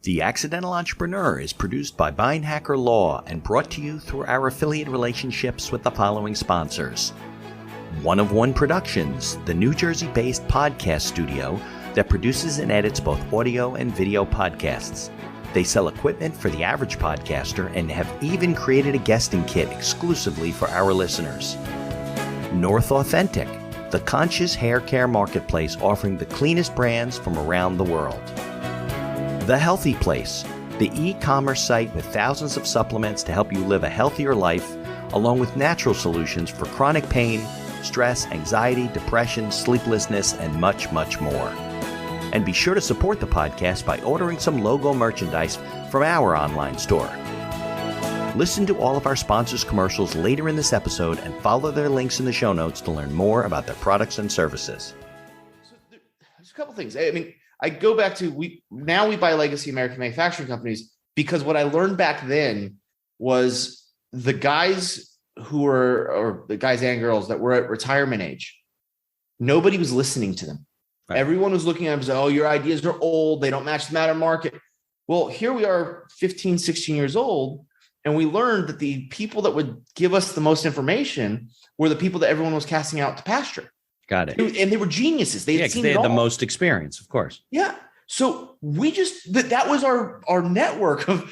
The Accidental Entrepreneur is produced by Bindhacker Law and brought to you through our affiliate relationships with the following sponsors. One of One Productions, the New Jersey-based podcast studio that produces and edits both audio and video podcasts. They sell equipment for the average podcaster and have even created a guesting kit exclusively for our listeners. North Authentic, the conscious hair care marketplace offering the cleanest brands from around the world. The Healthy Place, the e-commerce site with thousands of supplements to help you live a healthier life, along with natural solutions for chronic pain, stress, anxiety, depression, sleeplessness, and much, much more. And be sure to support the podcast by ordering some logo merchandise from our online store. Listen to all of our sponsors' commercials later in this episode and follow their links in the show notes to learn more about their products and services. So there's a couple things. I mean, I go back to we buy legacy American manufacturing companies because what I learned back then was the guys who were, or the guys and girls that were at retirement age, nobody was listening to them. Right. Everyone was looking at them and saying, oh, your ideas are old. They don't match the matter market. Well, here we are 15, 16 years old. And we learned that the people that would give us the most information were the people that everyone was casting out to pasture. Got it. And they were geniuses. They had the most experience, of course. Yeah. So we just, that was our network of,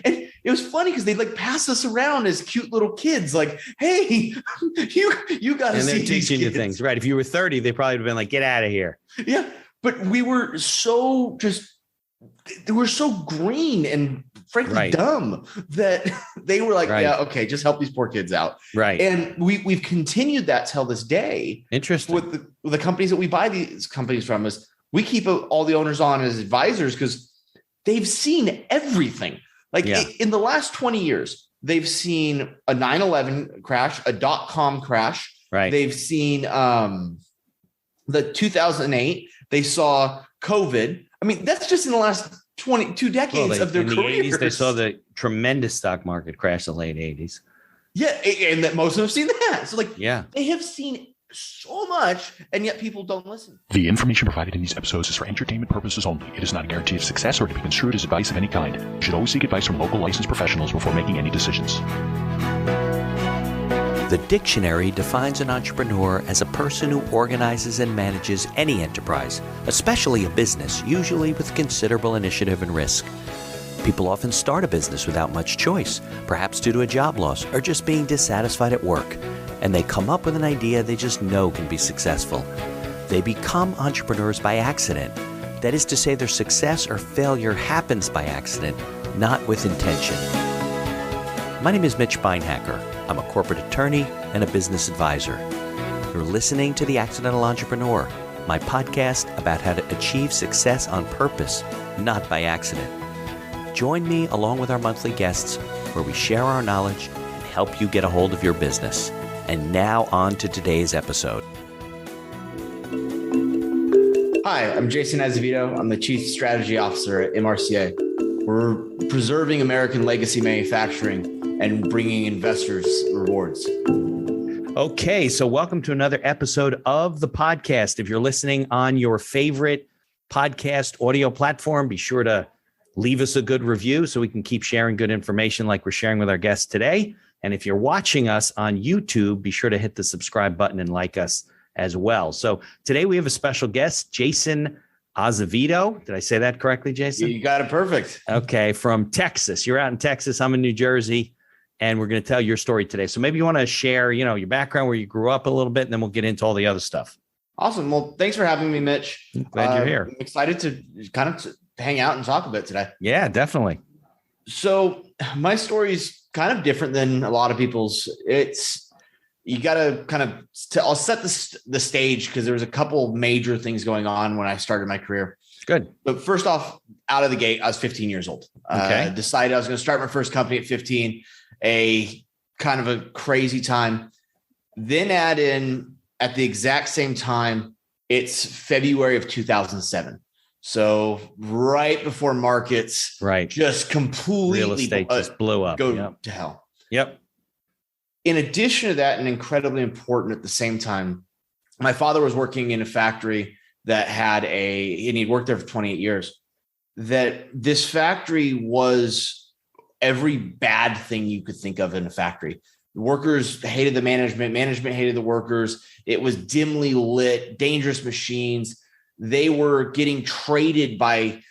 and it was funny because they'd like pass us around as cute little kids. Like, hey, you got to see these kids. And they're teaching you things, right? If you were 30, they probably would have been like, get out of here. Yeah. But we were so they were so green and frankly dumb that they were like, yeah, okay, just help these poor kids out. Right. And we've continued that till this day. Interesting. With the companies that we buy these companies from is we keep all the owners on as advisors because they've seen everything. Like in the last 20 years, they've seen a 9/11 crash, a .com crash. Right. They've seen the 2008. They saw COVID. I mean, that's just in the last 22 decades of their careers. In the 80s, they saw the tremendous stock market crash in the late 80s. Yeah, and that most of them have seen that. So they have seen so much, and yet people don't listen. The information provided in these episodes is for entertainment purposes only. It is not a guarantee of success or to be construed as advice of any kind. You should always seek advice from local licensed professionals before making any decisions. The dictionary defines an entrepreneur as a person who organizes and manages any enterprise, especially a business, usually with considerable initiative and risk. People often start a business without much choice, perhaps due to a job loss or just being dissatisfied at work, and they come up with an idea they just know can be successful. They become entrepreneurs by accident. That is to say, their success or failure happens by accident, not with intention. My name is Mitch Bindhacker. I'm a corporate attorney and a business advisor. You're listening to The Accidental Entrepreneur, my podcast about how to achieve success on purpose, not by accident. Join me along with our monthly guests where we share our knowledge and help you get a hold of your business. And now on to today's episode. Hi, I'm Jason Azevedo. I'm the Chief Strategy Officer at MRCA. We're preserving American legacy manufacturing and bringing investors rewards. Okay, so welcome to another episode of the podcast. If you're listening on your favorite podcast audio platform, be sure to leave us a good review so we can keep sharing good information like we're sharing with our guests today. And if you're watching us on YouTube, be sure to hit the subscribe button and like us as well. So today we have a special guest, Jason Azevedo. Did I say that correctly, Jason? You got it perfect. Okay, from Texas. You're out in Texas. I'm in New Jersey. And we're going to tell your story today. So maybe you want to share, your background, where you grew up a little bit, and then we'll get into all the other stuff. Awesome. Well, thanks for having me, Mitch. Glad you're here. I'm excited to kind of hang out and talk a bit today. Yeah, definitely. So my story is kind of different than a lot of people's. You got to kind of, I'll set the stage because there was a couple major things going on when I started my career. Good. But first off, out of the gate, I was 15 years old. Okay. Decided I was going to start my first company at 15. A kind of a crazy time. Then add in at the exact same time, it's February of 2007. So right before markets, just completely real estate just blew up. Go to hell. Yep. In addition to that, and incredibly important at the same time, my father was working in a factory that had and he'd worked there for 28 years. that this factory was every bad thing you could think of in a factory. The workers hated the management hated the workers. It was dimly lit, dangerous machines. They were getting traded by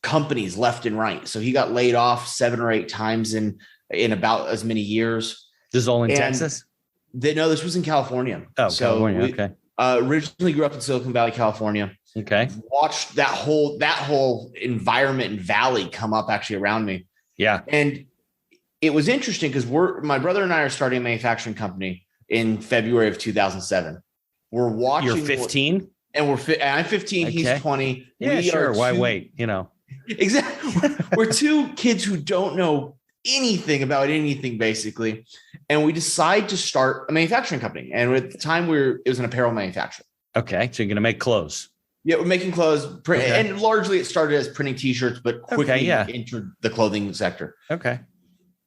companies left and right. So he got laid off 7 or 8 times in about as many years. This is all in Texas? No, this was in California. Oh, so California. Okay. Originally grew up in Silicon Valley, California. Okay. Watched that whole environment and valley come up actually around me. Yeah. And it was interesting because my brother and I are starting a manufacturing company in February of 2007. We're watching. You're 15? And I'm 15. Okay. He's 20. Yeah, sure. Why wait? You know. Exactly. We're 2 kids who don't know anything about anything, basically. And we decide to start a manufacturing company. And at the time it was an apparel manufacturer. Okay. So you're going to make clothes. Yeah, we're making clothes. And largely it started as printing t-shirts, but quickly entered the clothing sector. Okay.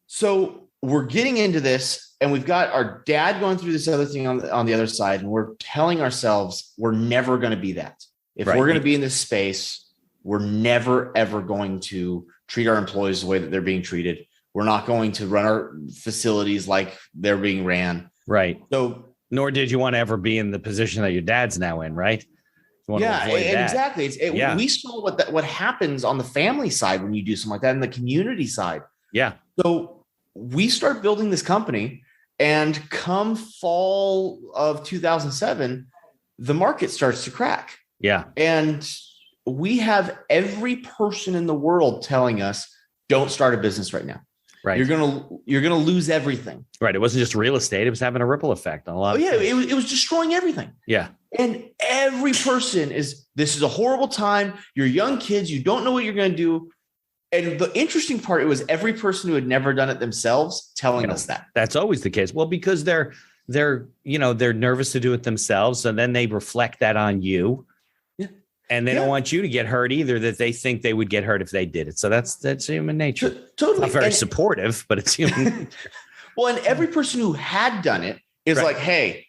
So we're getting into this, and we've got our dad going through this other thing on the other side. And we're telling ourselves we're never going to be that. If we're going to be in this space, we're never, ever going to treat our employees the way that they're being treated. We're not going to run our facilities like they're being ran. Right. So, nor did you want to ever be in the position that your dad's now in, right? Yeah, exactly. We saw what happens on the family side when you do something like that, and the community side. Yeah. So we start building this company, and come fall of 2007, the market starts to crack. Yeah. And we have every person in the world telling us, don't start a business right now. Right. You're gonna lose everything. Right. It wasn't just real estate. It was having a ripple effect on a lot of things. It was destroying everything. Yeah. And every person this is a horrible time. You're young kids. You don't know what you're going to do. And the interesting part, it was every person who had never done it themselves telling us that. That's always the case. Well, because they're nervous to do it themselves. And then they reflect that on you. Yeah. And they don't want you to get hurt either, that they think they would get hurt if they did it. So that's human nature. Totally. Not very supportive, but it's human. Well, and every person who had done it is like, hey,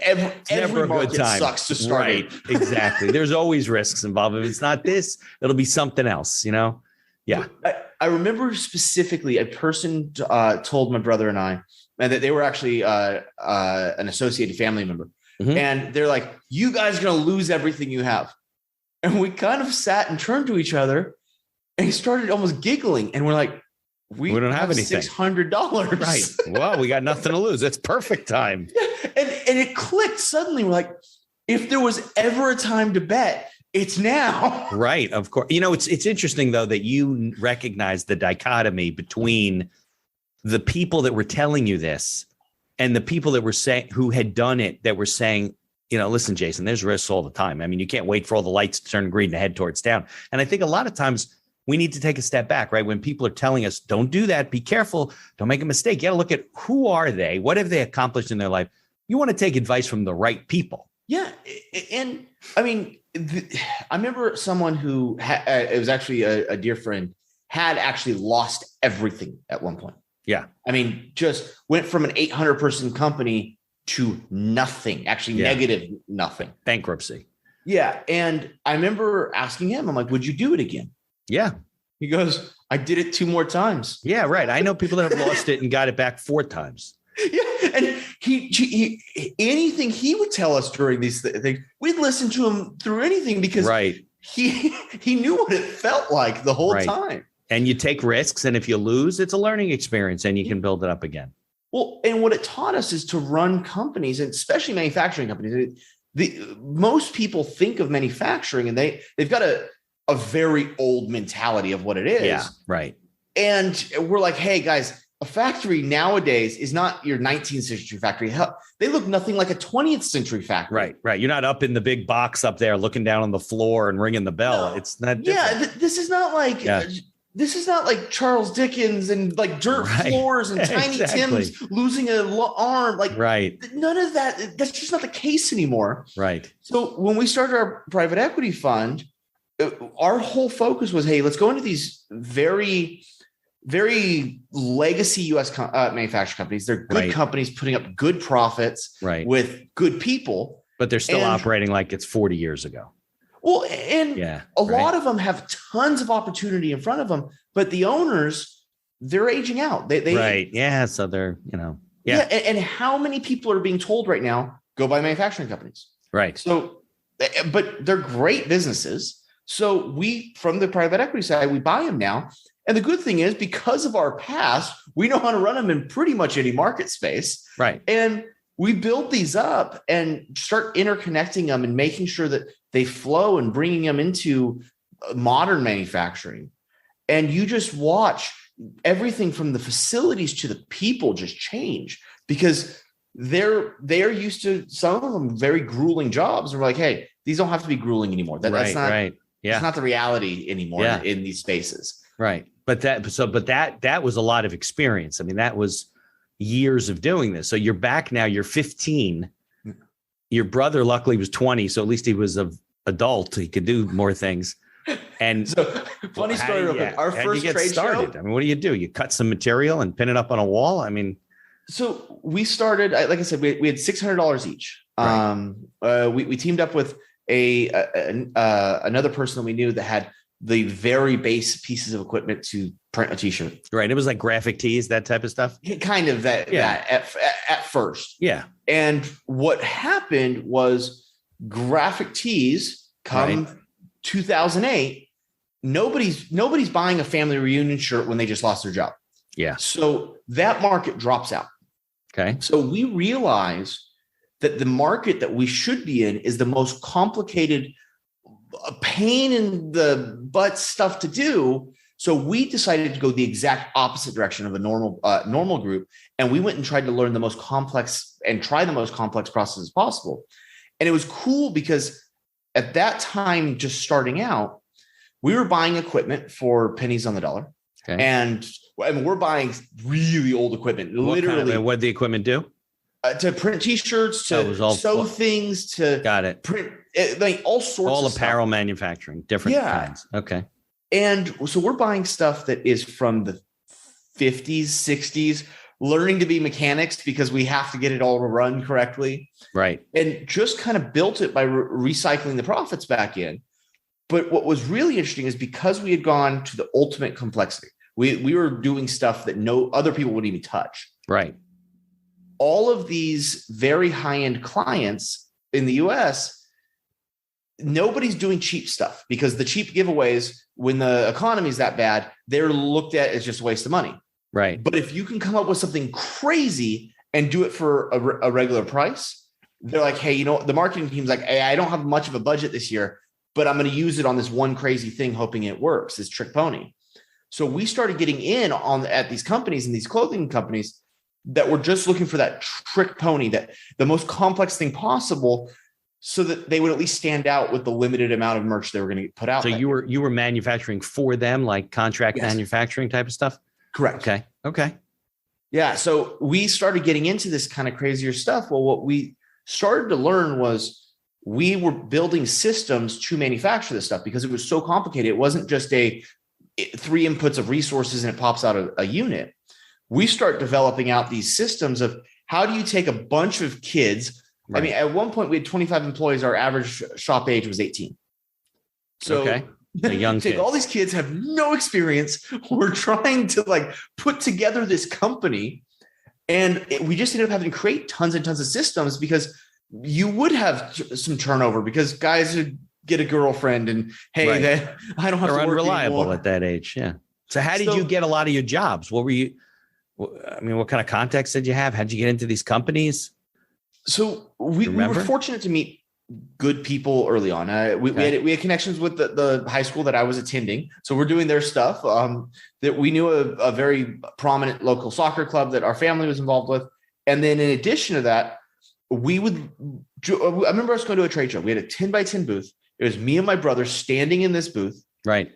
every market sucks to start. Right. Exactly. There's always risks involved. If it's not this, it'll be something else, Yeah. I remember specifically a person told my brother and I, and that they were actually an associated family member. Mm-hmm. And they're like, you guys are going to lose everything you have. And we kind of sat and turned to each other and started almost giggling. And we're like, we don't have anything. $600. Right. Well, we got nothing to lose. It's perfect time. And it clicked suddenly. We're like, if there was ever a time to bet, it's now. Right. Of course. It's interesting, though, that you recognize the dichotomy between the people that were telling you this and the people that were saying, who had done it, that were saying, listen, Jason, there's risks all the time. I mean, you can't wait for all the lights to turn green and head towards down. And I think a lot of times we need to take a step back, right? When people are telling us, don't do that, be careful, don't make a mistake. You got to look at who are they? What have they accomplished in their life? You want to take advice from the right people. Yeah. And I mean, I remember someone who it was actually a dear friend, had actually lost everything at one point. Yeah. I mean, just went from an 800 person company to nothing, actually negative nothing. Bankruptcy. Yeah. And I remember asking him, I'm like, would you do it again? Yeah. He goes, I did it 2 more times. Yeah, right. I know people that have lost it and got it back 4 times. Yeah. And he anything he would tell us during these things, we'd listen to him through anything because he knew what it felt like the whole time. And you take risks. And if you lose, it's a learning experience and you can build it up again. Well, and what it taught us is to run companies, and especially manufacturing companies. Most people think of manufacturing and they've got a very old mentality of what it is. Yeah, right. And we're like, hey, guys, a factory nowadays is not your 19th century factory. They look nothing like a 20th century factory. Right, right. You're not up in the big box up there looking down on the floor and ringing the bell. No. It's not different. Yeah, this is not like this is not like Charles Dickens and like dirt floors and Tiny Tim's losing an arm. Like none of that. That's just not the case anymore. Right. So when we started our private equity fund, our whole focus was, hey, let's go into these very, very legacy U.S. Manufacturing companies. They're good companies putting up good profits with good people. But they're still operating like it's 40 years ago. Well, and a lot of them have tons of opportunity in front of them, but the owners, they're aging out. They right. Yeah. So they're, And how many people are being told right now, go buy manufacturing companies? Right. So, but they're great businesses. So we, from the private equity side, we buy them now. And the good thing is, because of our past, we know how to run them in pretty much any market space. Right. And we build these up and start interconnecting them and making sure that they flow and bringing them into modern manufacturing. And you just watch everything from the facilities to the people just change, because they're used to, some of them, very grueling jobs. And we're like, hey, these don't have to be grueling anymore. That's not right. Yeah. It's not the reality anymore in these spaces. Right. But that was a lot of experience. I mean, that was years of doing this. So you're back now, you're 15. Your brother luckily was 20. So at least he was an adult. He could do more things. And so funny story. Real quick. Our first trade started. Show. I mean, what do? You cut some material and pin it up on a wall. I mean, so we started, like I said, we had $600 each. Right. We teamed up with another person that we knew that had the very base pieces of equipment to print a t-shirt. Right. It was like graphic tees, that type of stuff. Kind of that at first. Yeah. And what happened was graphic tees come 2008. Nobody's buying a family reunion shirt when they just lost their job. Yeah. So that market drops out. Okay. So we realize that the market that we should be in is the most complicated, pain in the butt stuff to do. So we decided to go the exact opposite direction of a normal group. And we went and tried to learn the most complex and try the most complex processes possible. And it was cool because at that time, just starting out, we were buying equipment for pennies on the dollar. Okay. And we're buying really old equipment. Literally. What did the equipment do? To print t-shirts, to sew things, to print like all sorts all of apparel stuff. Manufacturing, different kinds. Okay. And so we're buying stuff that is from the 50s, 60s, learning to be mechanics because we have to get it all to run correctly. Right. And just kind of built it by recycling the profits back in. But what was really interesting is because we had gone to the ultimate complexity, we were doing stuff that no other people wouldn't even touch. Right. All of these very high-end clients in the US, nobody's doing cheap stuff because the cheap giveaways, when the economy is that bad, they're looked at as just a waste of money. Right. But if you can come up with something crazy and do it for a regular price, they're like, hey, the marketing team's like, hey, I don't have much of a budget this year, but I'm going to use it on this one crazy thing, hoping it works. This trick pony. So we started getting in at these companies and these clothing companies that were just looking for that trick pony, that the most complex thing possible, so that they would at least stand out with the limited amount of merch they were going to put out. So you were manufacturing for them, like contract manufacturing type of stuff? Correct. Okay. Yeah. So we started getting into this kind of crazier stuff. Well, what we started to learn was we were building systems to manufacture this stuff because it was so complicated. It wasn't just 3 inputs of resources and it pops out a unit. We start developing out these systems of how do you take a bunch of kids. Right. I mean, at one point we had 25 employees. Our average shop age was 18. So the young take kids. All these kids have no experience. We're trying to put together this company, and we just ended up having to create tons and tons of systems because you would have some turnover because guys would get a girlfriend and hey, I don't have to work unreliable anymore. At that age. Yeah. So how did you get a lot of your jobs? What were you? I mean, what kind of contacts did you have? How did you get into these companies? So we were fortunate to meet good people early on. We had connections with the high school that I was attending. So we're doing their stuff. That we knew a very prominent local soccer club that our family was involved with. And then in addition to that, I remember us going to a trade show. We had a 10 by 10 booth. It was me and my brother standing in this booth. Right.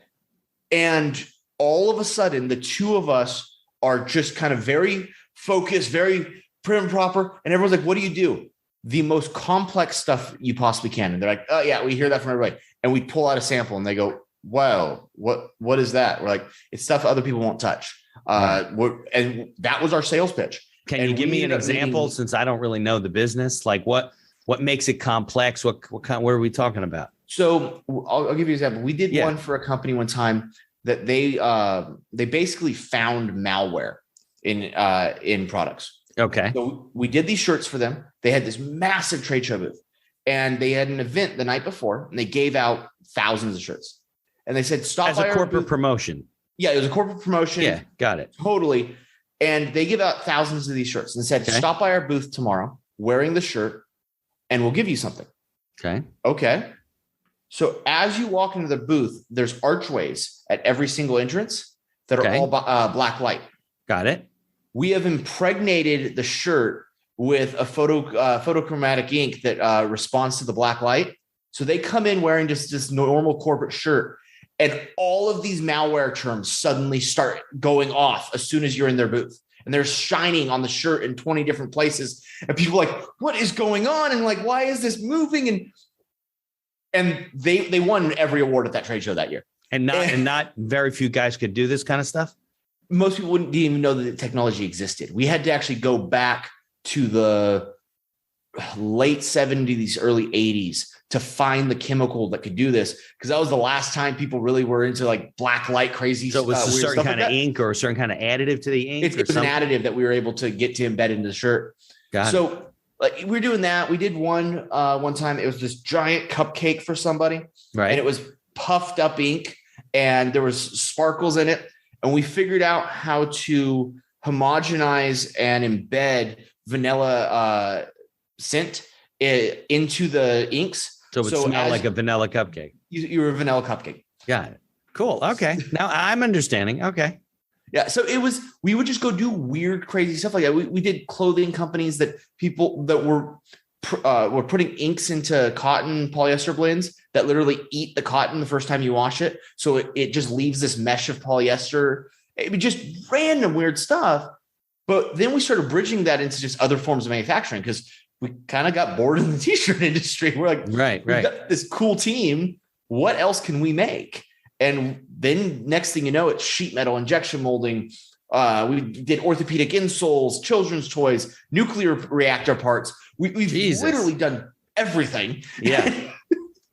And all of a sudden, the two of us are just kind of very focused, very prim and proper. And everyone's like, what do you do? The most complex stuff you possibly can. And they're like, oh yeah, we hear that from everybody. And we pull out a sample and they go, wow, what is that? We're like, it's stuff other people won't touch. And that was our sales pitch. Can you give me an example since I don't really know the business? Like what makes it complex? What are we talking about? So I'll give you an example. We did one for a company one time that they basically found malware in products. Okay. So we did these shirts for them. They had this massive trade show booth, and they had an event the night before, and they gave out thousands of shirts. And they said, "Stop as by a corporate promotion." Yeah, it was a corporate promotion. Yeah, got it. Totally. And they give out thousands of these shirts and said, "Stop by our booth tomorrow wearing the shirt, and we'll give you something." Okay. So as you walk into the booth, there's archways at every single entrance that are all black light. Got it. We have impregnated the shirt with a photochromatic ink that responds to the black light. So they come in wearing just this normal corporate shirt, and all of these malware terms suddenly start going off as soon as you're in their booth. And they're shining on the shirt in 20 different places. And people are like, what is going on? And like, why is this moving? And they won every award at that trade show that year. And not very few guys could do this kind of stuff. Most people didn't even know that the technology existed. We had to actually go back to the late 70s, early 80s to find the chemical that could do this, because that was the last time people really were into like black light crazy. So it was a certain kind of ink or a certain kind of additive to the ink. It was an additive that we were able to get to embed into the shirt. So like we were doing that. We did one time. It was this giant cupcake for somebody, right? And it was puffed up ink, and there was sparkles in it. And we figured out how to homogenize and embed vanilla scent into the inks. So it would smell like a vanilla cupcake. You're a vanilla cupcake. Got it. Cool. Okay. Now I'm understanding. Okay. Yeah. So we would just go do weird, crazy stuff like that. We did clothing companies that people that were putting inks into cotton polyester blends that literally eat the cotton the first time you wash it. So it just leaves this mesh of polyester. It was just random weird stuff. But then we started bridging that into just other forms of manufacturing, because we kind of got bored in the t-shirt industry. We're like, we've got this cool team. What else can we make? And then next thing you know, it's sheet metal injection molding. We did orthopedic insoles, children's toys, nuclear reactor parts. We've literally done everything. Yeah.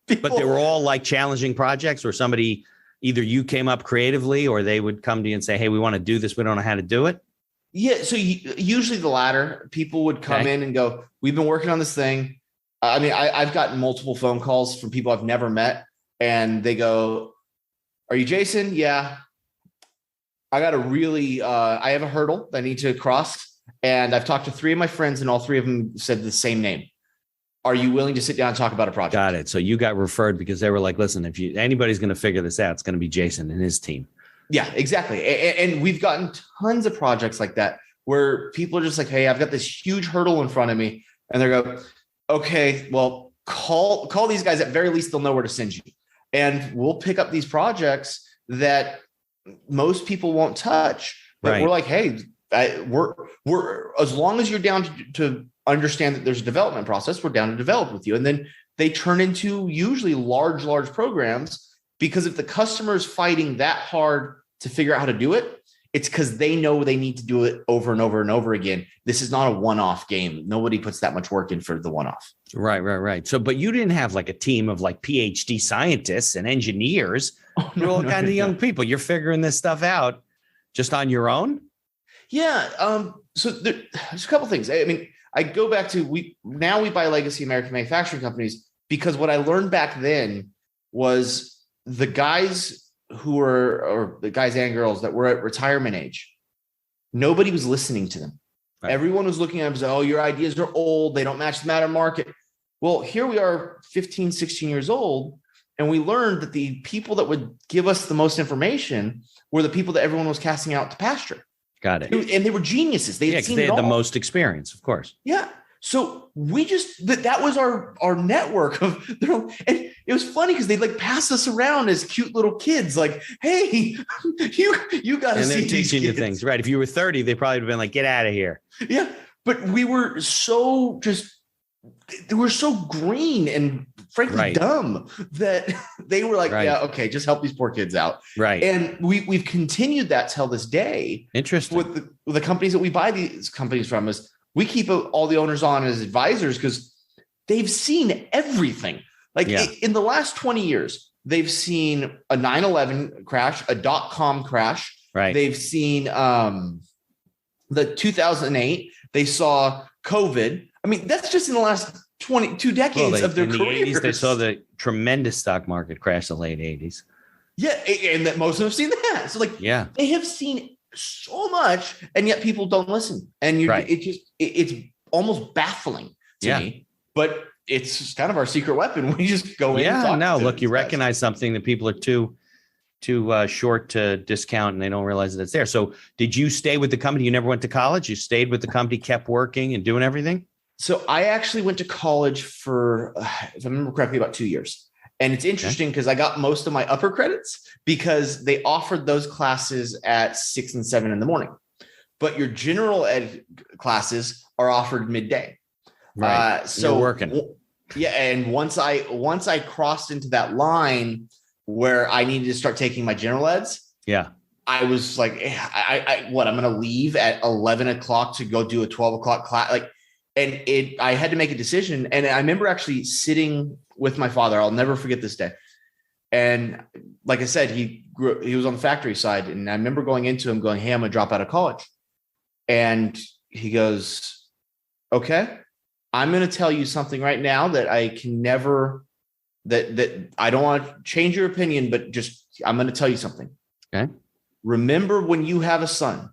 But they were all like challenging projects where somebody, either you came up creatively or they would come to you and say, hey, we want to do this. We don't know how to do it. Yeah. So usually the latter. People would come in and go, we've been working on this thing. I mean, I've gotten multiple phone calls from people I've never met, and they go, are you Jason? Yeah. I got I have a hurdle that I need to cross. And I've talked to 3 of my friends, and all 3 of them said the same name. Are you willing to sit down and talk about a project? Got it. So you got referred because they were like, listen, if anybody's going to figure this out, it's going to be Jason and his team. Yeah, exactly. And we've gotten tons of projects like that where people are just like, hey, I've got this huge hurdle in front of me. And they go, okay, well, call these guys. At very least, they'll know where to send you. And we'll pick up these projects that most people won't touch. But we're like, hey, we're as long as you're down to understand that there's a development process, we're down to develop with you. And then they turn into usually large programs, because if the customer is fighting that hard to figure out how to do it, it's because they know they need to do it over and over and over again. This is not a one-off game. Nobody puts that much work in for the one-off. Right. So, but you didn't have like a team of like PhD scientists and engineers. You're all kind of young people. You're figuring this stuff out just on your own. Yeah. So there's a couple things. I mean, I go back to we buy legacy American manufacturing companies, because what I learned back then was the guys or the guys and girls that were at retirement age, nobody was listening to them. Right. Everyone was looking at them and saying, oh, your ideas are old. They don't match the matter market. Well, here we are 15, 16 years old. And we learned that the people that would give us the most information were the people that everyone was casting out to pasture. Got it. And they were geniuses. They had the most experience, of course. Yeah. So we just, that was our network of, and it was funny because they'd like pass us around as cute little kids. Like, hey, you got to see these teaching kids. You things, right? If you were 30, they probably would have been like, get out of here. Yeah. But we were so green and frankly dumb that they were like, yeah, okay, just help these poor kids out. Right. And we've continued that till this day. Interesting. With the companies that we buy these companies from, is we keep all the owners on as advisors because they've seen everything. Like Yeah. in the last 20 years, they've seen a 9/11 crash, a .com crash. Right. They've seen the 2008. They saw COVID. I mean, that's just in the last 22 decades of their in the careers. 80s, they saw the tremendous stock market crash in the late 80s. Yeah, and that most of them have seen that. So like, Yeah. they have seen so much, and yet people don't listen. And it's almost baffling to me. But it's kind of our secret weapon. We just go in. Yeah, and talk to look, you these guys. recognize something that people are too short to discount, and they don't realize that it's there. So did you stay with the company? You never went to college? You stayed with the company, kept working and doing everything? So I actually went to college for, if I remember correctly, about 2 years. And it's interesting because I got most of my upper credits because they offered those classes at 6 and 7 in the morning. But your general ed classes are offered midday. Right. So you're working. Yeah. And once I crossed into that line where I needed to start taking my general eds, I was like, I'm going to leave at 11 o'clock to go do a 12 o'clock class. I had to make a decision. And I remember actually sitting with my father. I'll never forget this day. And like I said, he was on the factory side. And I remember going into him going, hey, I'm going to drop out of college. And he goes, okay, I'm going to tell you something right now that I can never, that I don't want to change your opinion, but just, I'm going to tell you something. Okay. Remember when you have a son,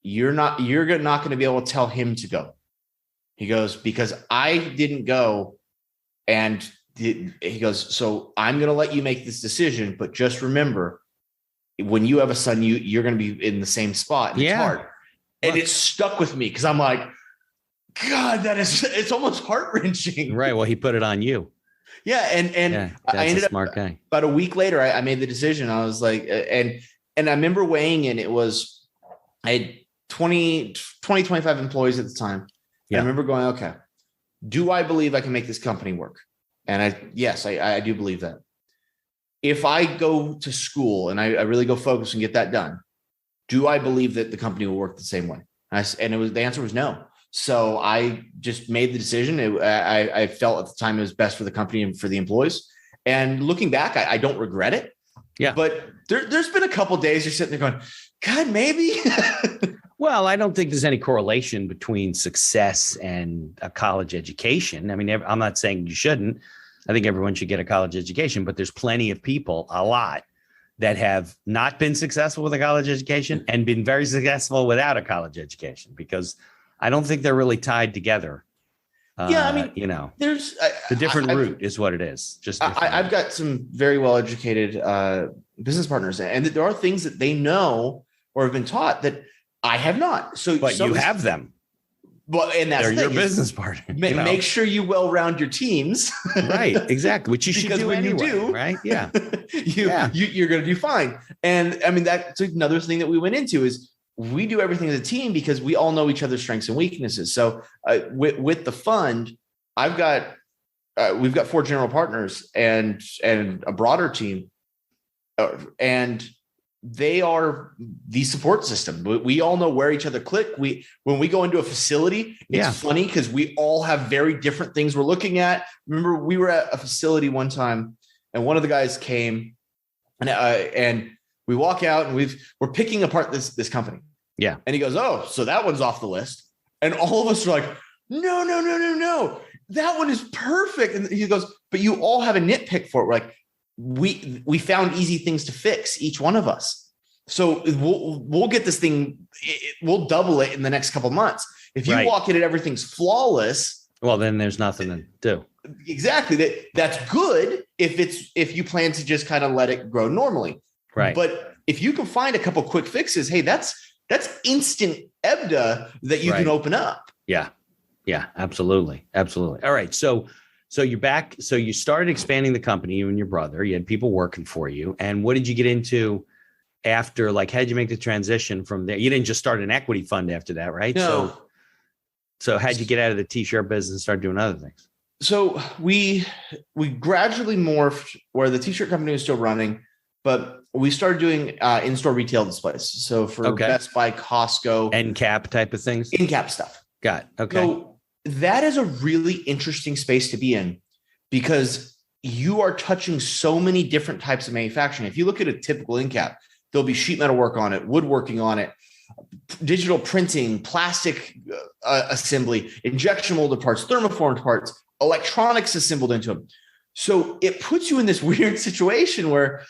you're not going to be able to tell him to go. He goes, because I didn't go. And he goes, so I'm going to let you make this decision, but just remember, when you have a son, you're going to be in the same spot. And it's hard. And it stuck with me because I'm like, God, it's almost heart-wrenching. Right. Well, he put it on you. Yeah. And I ended up smart guy. About a week later, I made the decision. I was like, and I remember weighing in, I had 25 employees at the time. Yeah. I remember going, okay, do I believe I can make this company work? And I do believe that. If I go to school and I really go focus and get that done, do I believe that the company will work the same way? The answer was no. So I just made the decision. I felt at the time it was best for the company and for the employees. And looking back, I don't regret it. Yeah. But there's been a couple of days you're sitting there going, God, maybe. Well, I don't think there's any correlation between success and a college education. I mean, I'm not saying you shouldn't. I think everyone should get a college education, but there's plenty of people, a lot, that have not been successful with a college education and been very successful without a college education, because I don't think they're really tied together. There's the different route is what it is. Just I've got some very well-educated business partners, and there are things that they know or have been taught that I have not. But you have them. Well, and that's they're your business partner. Make sure you well-round your teams. Right, exactly. Which you should do anyway, you do, right? Yeah. You're going to do fine. And I mean, that's another thing that we went into is we do everything as a team because we all know each other's strengths and weaknesses. So with the fund, we've got 4 general partners and a broader team, and they are the support system. We all know where each other click. When we go into a facility, it's funny because we all have very different things we're looking at. Remember, we were at a facility one time, and one of the guys came, and we walk out, and we're picking apart this company. Yeah, and he goes, "Oh, so that one's off the list," and all of us are like, "No, that one is perfect." And he goes, "But you all have a nitpick for it." We're like, we found easy things to fix, each one of us. So we'll get this thing, we'll double it in the next couple of months. If you walk in and everything's flawless, well, then there's nothing to do. Exactly. That's good if you plan to just kind of let it grow normally. Right. But if you can find a couple quick fixes, hey, that's instant EBITDA that you can open up. Yeah. Yeah, absolutely. Absolutely. All right. So you're back. So you started expanding the company, you and your brother. You had people working for you. And what did you get into after? Like, how did you make the transition from there? You didn't just start an equity fund after that, right? No. So how'd you get out of the t-shirt business and start doing other things? So we gradually morphed where the t-shirt company was still running, but we started doing in-store retail displays. So for Best Buy, Costco, end cap type of things, in cap stuff. Got it. Okay. So that is a really interesting space to be in because you are touching so many different types of manufacturing. If you look at a typical end cap, there'll be sheet metal work on it, woodworking on it, digital printing, plastic assembly, injection molded parts, thermoformed parts, electronics assembled into them. So it puts you in this weird situation where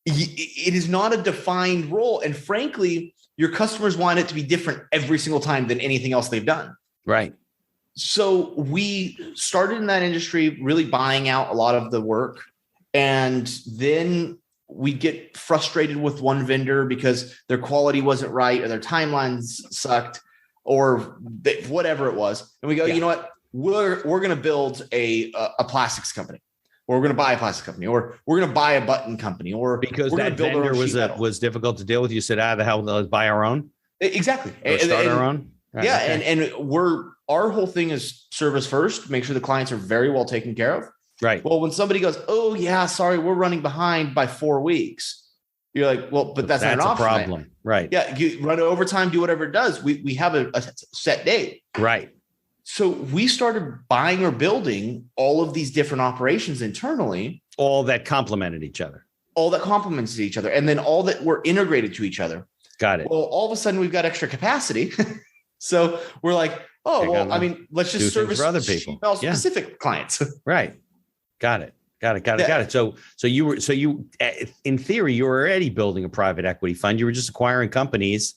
it is not a defined role. And frankly, your customers want it to be different every single time than anything else they've done. Right. So we started in that industry, really buying out a lot of the work. And then we get frustrated with one vendor because their quality wasn't right or their timelines sucked or whatever it was. And we go, you know what? We're going to build a plastics company, or we're going to buy a plastic company, or we're going to buy a button company, or because we're that build vendor was difficult to deal with. You said, the hell, let's buy our own. Exactly. Or start our own. Right, yeah. okay. And our whole thing is service first, make sure the clients are very well taken care of. Right. Well, when somebody goes, oh yeah, sorry, we're running behind by 4 weeks. You're like, well, but that's not an option. Problem. Right. Yeah. You run it overtime, do whatever it does. We have a set date. Right. So we started buying or building all of these different operations internally. All that complemented each other. And then all that were integrated to each other. Got it. Well, all of a sudden we've got extra capacity. So we're like, let's just service for other people. Specific clients. Right. Got it. So you in theory, you were already building a private equity fund. You were just acquiring companies,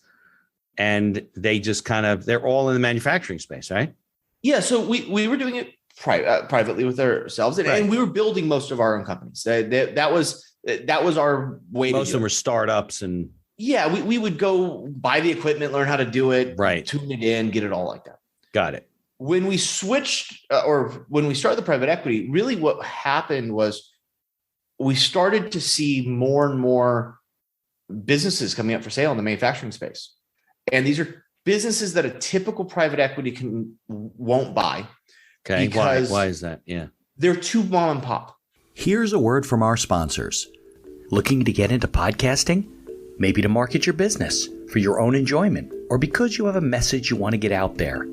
and they just they're all in the manufacturing space, right? Yeah. So we were doing it privately with ourselves, and we were building most of our own companies. That was our way. Most of them were startups, and we would go buy the equipment, learn how to do it, right, tune it in, get it all like that. Got it. When we switched or when we started the private equity, really what happened was we started to see more and more businesses coming up for sale in the manufacturing space. And these are businesses that a typical private equity won't buy. Okay. Why is that? Yeah. They're too mom and pop. Here's a word from our sponsors. Looking to get into podcasting? Maybe to market your business for your own enjoyment, or because you have a message you want to get out there.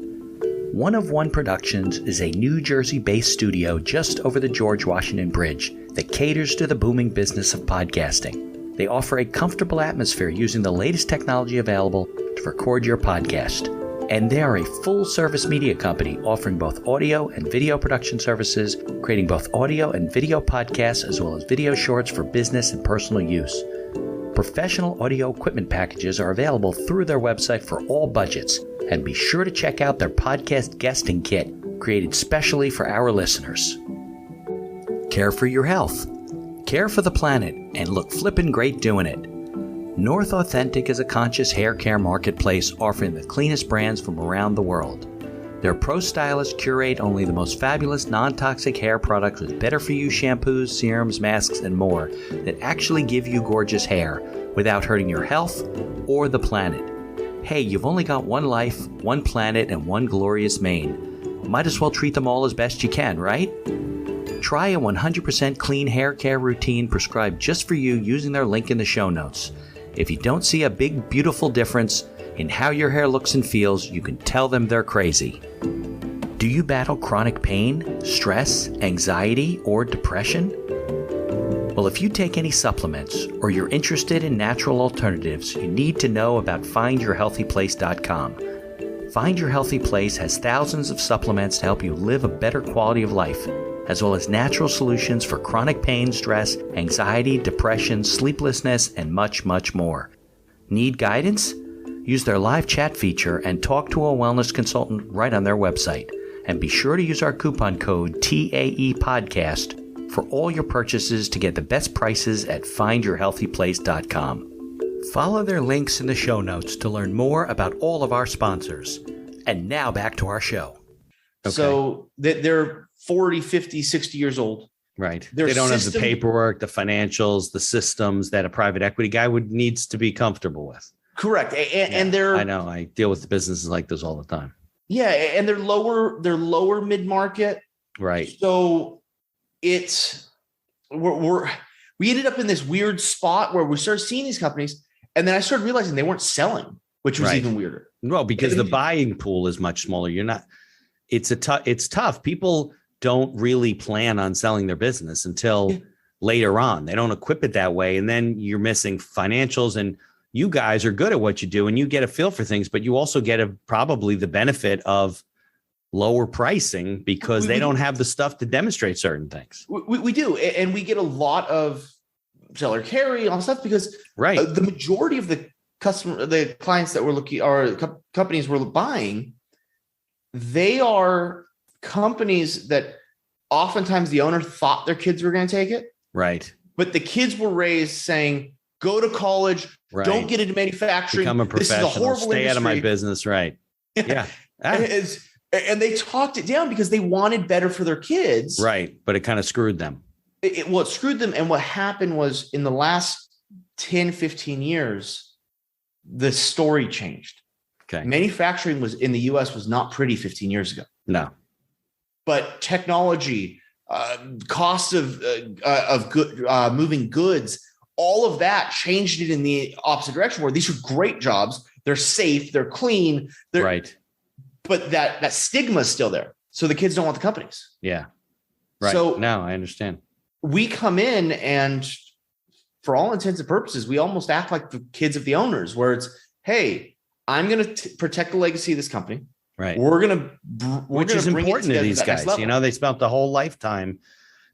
One of One Productions is a New Jersey-based studio just over the George Washington Bridge that caters to the booming business of podcasting. They offer a comfortable atmosphere using the latest technology available to record your podcast. And they are a full-service media company offering both audio and video production services, creating both audio and video podcasts as well as video shorts for business and personal use. Professional audio equipment packages are available through their website for all budgets. And be sure to check out their podcast guesting kit, created specially for our listeners. Care for your health, care for the planet, and look flippin' great doing it. North Authentic is a conscious hair care marketplace offering the cleanest brands from around the world. Their pro stylists curate only the most fabulous non-toxic hair products with better-for-you shampoos, serums, masks, and more that actually give you gorgeous hair without hurting your health or the planet. Hey, you've only got one life, one planet, and one glorious mane. Might as well treat them all as best you can, right? Try a 100% clean hair care routine prescribed just for you using their link in the show notes. If you don't see a big, beautiful difference in how your hair looks and feels, you can tell them they're crazy. Do you battle chronic pain, stress, anxiety, or depression? Well, if you take any supplements or you're interested in natural alternatives, you need to know about findyourhealthyplace.com. Find Your Healthy Place has thousands of supplements to help you live a better quality of life, as well as natural solutions for chronic pain, stress, anxiety, depression, sleeplessness, and much, much more. Need guidance? Use their live chat feature and talk to a wellness consultant right on their website. And be sure to use our coupon code TAE Podcast for all your purchases to get the best prices at findyourhealthyplace.com. Follow their links in the show notes to learn more about all of our sponsors. And now back to our show. Okay. So they're 40, 50, 60 years old. Right. They don't have the paperwork, the financials, the systems that a private equity guy needs to be comfortable with. Correct. And they're, I know, I deal with businesses like this all the time. Yeah. And they're lower mid-market. Right. So we ended up in this weird spot where we started seeing these companies, and then I started realizing they weren't selling, which was even weirder. Well, because the buying pool is much smaller. It's tough. People don't really plan on selling their business until later on. They don't equip it that way. And then you're missing financials, and you guys are good at what you do and you get a feel for things, but you also get probably the benefit of lower pricing because they don't have the stuff to demonstrate certain things. We do. And we get a lot of seller carry on stuff because the majority of the clients that we're looking, or companies we're buying, they are companies that oftentimes the owner thought their kids were going to take it. Right. But the kids were raised saying, go to college, don't get into manufacturing. Become a professional, this is a horrible stay industry. Out of my business. Right. Yeah. And they talked it down because they wanted better for their kids. Right. But it kind of screwed them. It screwed them. And what happened was in the last 10, 15 years, the story changed. Okay. Manufacturing was in the US was not pretty 15 years ago. No. But technology, cost of moving goods, all of that changed it in the opposite direction, where these are great jobs. They're safe. They're clean. Right. But that stigma is still there. So the kids don't want the companies. Yeah. Right. So now I understand. We come in and for all intents and purposes, we almost act like the kids of the owners, where it's, hey, I'm going to protect the legacy of this company. Right. Which is important to these guys. You know, they spent the whole lifetime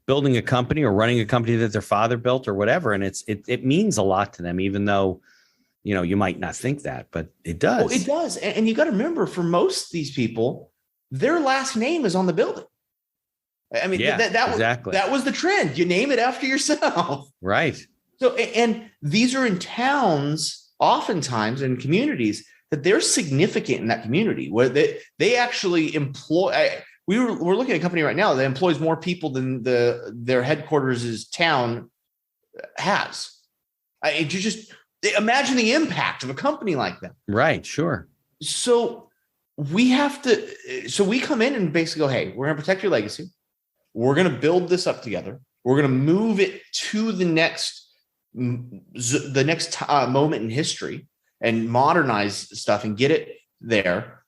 building a company or running a company that their father built or whatever. And it means a lot to them, even though, you know, you might not think that, but it does. Well, it does. And you got to remember, for most of these people, their last name is on the building. I mean, that was the trend. You name it after yourself. Right. So, and these are in towns, oftentimes in communities that they're significant in that community, where they actually employ. We're looking at a company right now that employs more people than their headquarters' town has. You just imagine the impact of a company like that. Right. Sure. So we come in and basically go, hey, we're going to protect your legacy. We're going to build this up together. We're going to move it to the next moment in history and modernize stuff and get it there.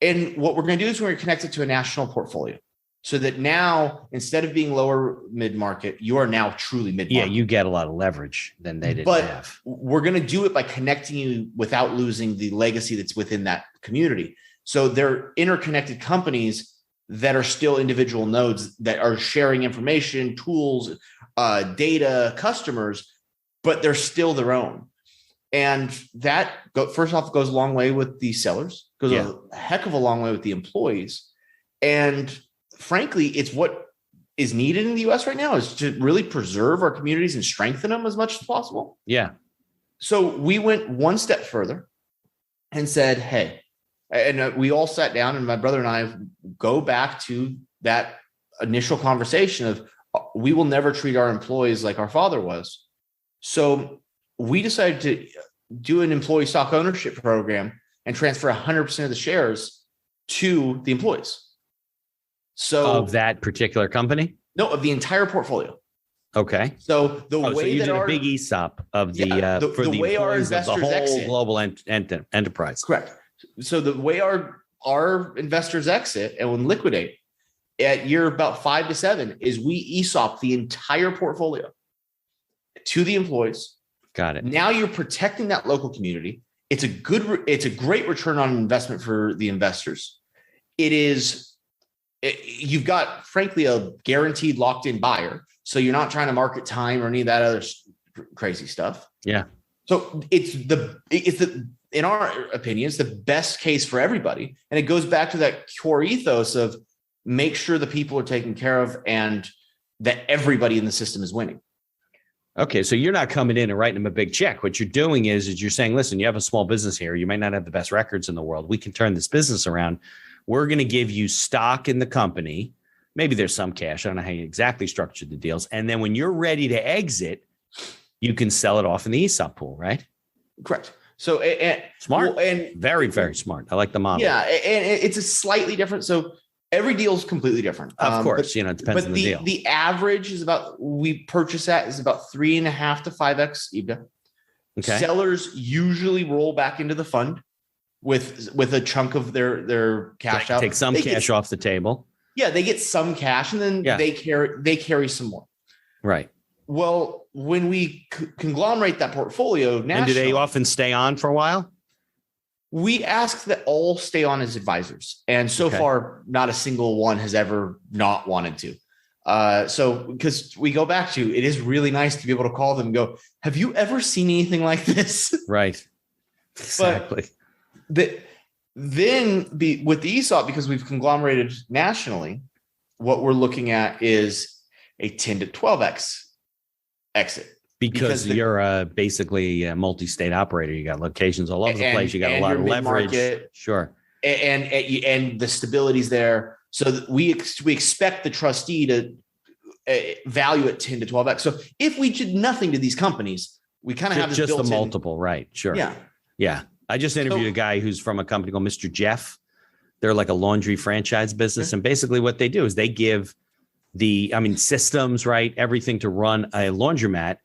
And what we're going to do is we're going to connect it to a national portfolio, so that now, instead of being lower mid-market, you are now truly mid-market. Yeah, you get a lot of leverage than they didn't have. We're going to do it by connecting you without losing the legacy that's within that community. So they're interconnected companies that are still individual nodes that are sharing information, tools, data, customers, but they're still their own. And that, first off, goes a long way with the sellers, goes a heck of a long way with the employees. And frankly, it's what is needed in the US right now, is to really preserve our communities and strengthen them as much as possible. Yeah. So we went one step further and said, hey, and we all sat down, and my brother and I go back to that initial conversation of, we will never treat our employees like our father was. So we decided to do an employee stock ownership program and transfer 100% of the shares to the employees. So of that particular company? No, of the entire portfolio. Okay. So you did a big ESOP of the way our investors of the whole exit, global enterprise. Correct. So the way our investors exit and when liquidate at year about 5 to 7 is we ESOP the entire portfolio to the employees. Got it. Now you're protecting that local community. It's a great return on investment for the investors. You've got, frankly, a guaranteed locked in buyer. So you're not trying to market time or any of that other crazy stuff. Yeah. So in our opinion, it's the best case for everybody. And it goes back to that core ethos of make sure the people are taken care of and that everybody in the system is winning. Okay, so you're not coming in and writing them a big check. What you're doing is you're saying, listen, you have a small business here. You might not have the best records in the world. We can turn this business around. We're going to give you stock in the company. Maybe there's some cash. I don't know how you exactly structured the deals. And then when you're ready to exit, you can sell it off in the ESOP pool, right? Correct. So smart and very, very smart. I like the model. Yeah, and it's a slightly different. So every deal is completely different. Of course, it depends on the deal. The average is about 3.5 to 5x EBITDA. Okay. Sellers usually roll back into the fund with a chunk of their cash out. Take some cash off the table. they get some cash, and then they carry some more. Right. Well, when we conglomerate that portfolio nationally, and do they often stay on for a while? We ask that all stay on as advisors, and so far, not a single one has ever not wanted to. So because we go back to, it is really nice to be able to call them and go, have you ever seen anything like this? Right. Exactly. But with the ESOP, because we've conglomerated nationally, what we're looking at is a 10 to 12x exit. Because you're basically a multi-state operator. You got locations all over the place. You got a lot of leverage. Sure. And the stability's there. So we expect the trustee to value at 10 to 12x. So if we did nothing to these companies, we kind of have this just built the multiple, right? Sure. Yeah. Yeah. I just interviewed a guy who's from a company called Mr. Jeff. They're like a laundry franchise business. And basically what they do is they give systems, right? Everything to run a laundromat.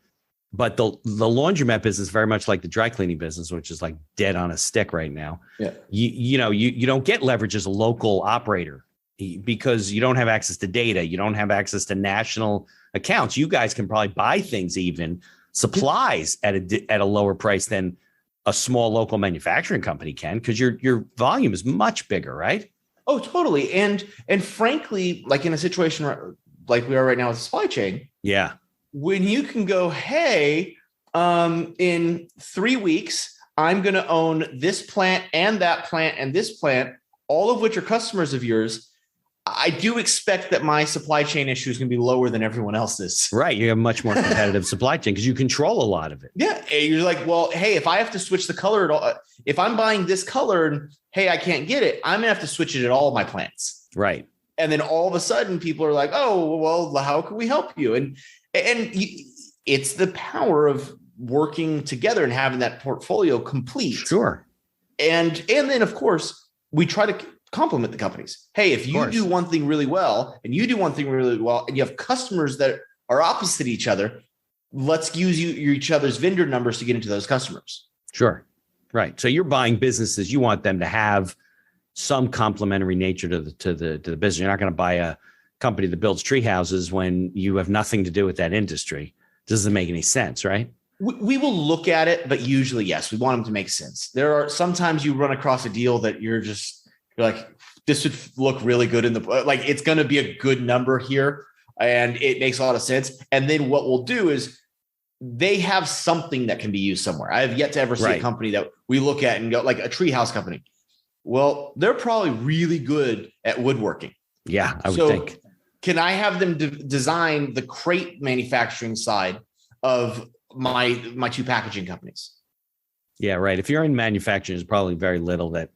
But the laundromat business is very much like the dry cleaning business, which is like dead on a stick right now. Yeah. You don't get leverage as a local operator because you don't have access to data. You don't have access to national accounts. You guys can probably buy things, even supplies at a lower price than a small local manufacturing company can, because your volume is much bigger, right? Oh, totally. And frankly, like in a situation like we are right now with the supply chain. Yeah. When you can go, hey, in 3 weeks, I'm going to own this plant and that plant and this plant, all of which are customers of yours. I do expect that my supply chain issue is going to be lower than everyone else's. Right. You have a much more competitive supply chain because you control a lot of it. Yeah. And you're like, well, hey, if I have to switch the color at all, if I'm buying this color and hey, I can't get it, I'm going to have to switch it at all of my plants. Right. And then all of a sudden people are like, oh, well, how can we help you? And it's the power of working together and having that portfolio complete. Sure. And then, of course, we try to compliment the companies. Hey, if you do one thing really well and you do one thing really well and you have customers that are opposite each other, let's use each other's vendor numbers to get into those customers. Sure. Right. So you're buying businesses. You want them to have some complementary nature to the business. You're not going to buy a company that builds tree houses when you have nothing to do with that industry. Doesn't make any sense, right? We will look at it, but usually, yes, we want them to make sense. There are sometimes you run across a deal that you're like, this would look really good like it's going to be a good number here. And it makes a lot of sense. And then what we'll do is they have something that can be used somewhere. I have yet to ever see a company that we look at and go, like a treehouse company. Well, they're probably really good at woodworking. Yeah, I would think. Can I have them design the crate manufacturing side of my two packaging companies? Yeah, right. If you're in manufacturing, there's probably very little that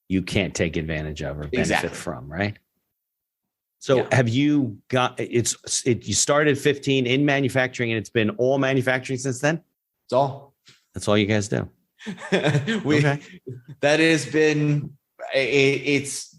you can't take advantage of or benefit from, right? So have you got you started 15 in manufacturing and it's been all manufacturing since then? That's all you guys do. That has been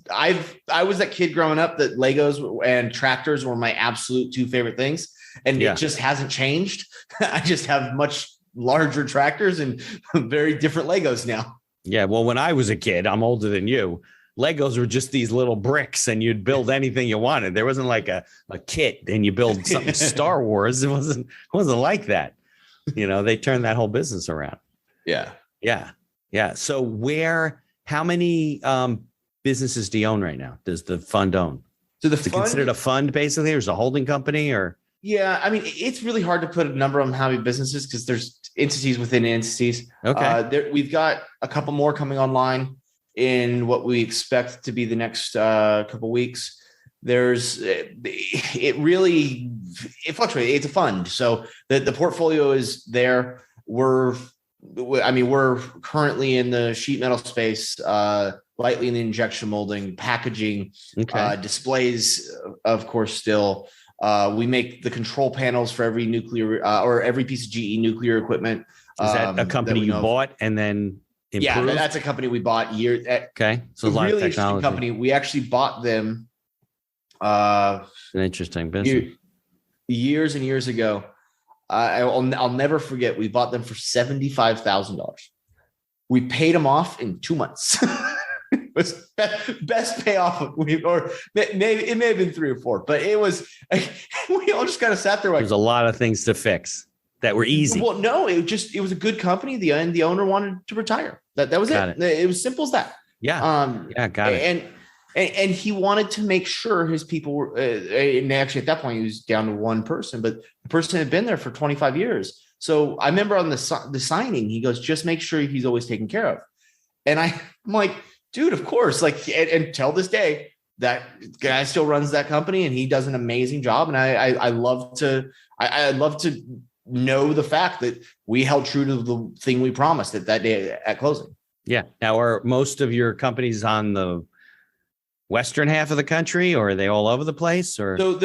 I was that kid growing up that Legos and tractors were my absolute two favorite things. And it just hasn't changed. I just have much larger tractors and very different Legos now. Yeah. Well, when I was a kid, I'm older than you. Legos were just these little bricks and you'd build anything you wanted. There wasn't like a kit and you build something Star Wars. It wasn't like that. They turned that whole business around. Yeah. Yeah. Yeah. So how many businesses do you own right now? Does the fund own? So is it considered a fund basically, or is it a holding company or? Yeah. I mean, it's really hard to put a number on how many businesses because there's entities within entities. Okay. We've got a couple more coming online in what we expect to be the next couple of weeks. It fluctuates. It's a fund. So the portfolio is there. We're currently in the sheet metal space, lightly in the injection molding, packaging, displays, of course, still. We make the control panels for every nuclear or every piece of GE nuclear equipment. Is that a company you bought and then improved? Yeah, that's a company we bought years. Okay, so a lot really of technology. Interesting company. We actually bought them. An interesting business. Years and years ago. I'll never forget. We bought them for $75,000. We paid them off in 2 months. was best payoff, or maybe it may have been 3 or 4, but it was we all just kind of sat there like there's a lot of things to fix that were easy. Well, no, it was a good company. The owner wanted to retire. That was it. It was simple as that. Yeah. Got it. And he wanted to make sure his people were, and actually at that point he was down to one person, but the person had been there for 25 years. So I remember on the signing, he goes, just make sure he's always taken care of. And I'm like, dude, of course. Like, and till this day, that guy still runs that company and he does an amazing job. And I love to know the fact that we held true to the thing we promised that day at closing. Yeah. Now, are most of your companies on the western half of the country, or are they all over the place? Or so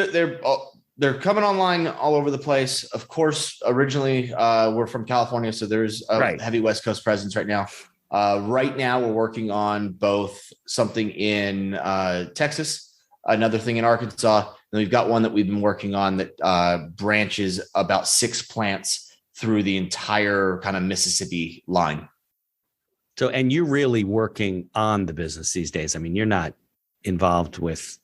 they're coming online all over the place. Of course, originally we're from California, so there's a heavy West Coast presence right now. Right now, we're working on both something in Texas, another thing in Arkansas, and we've got one that we've been working on that branches about 6 plants through the entire kind of Mississippi line. So, and you're really working on the business these days. I mean, you're not involved with,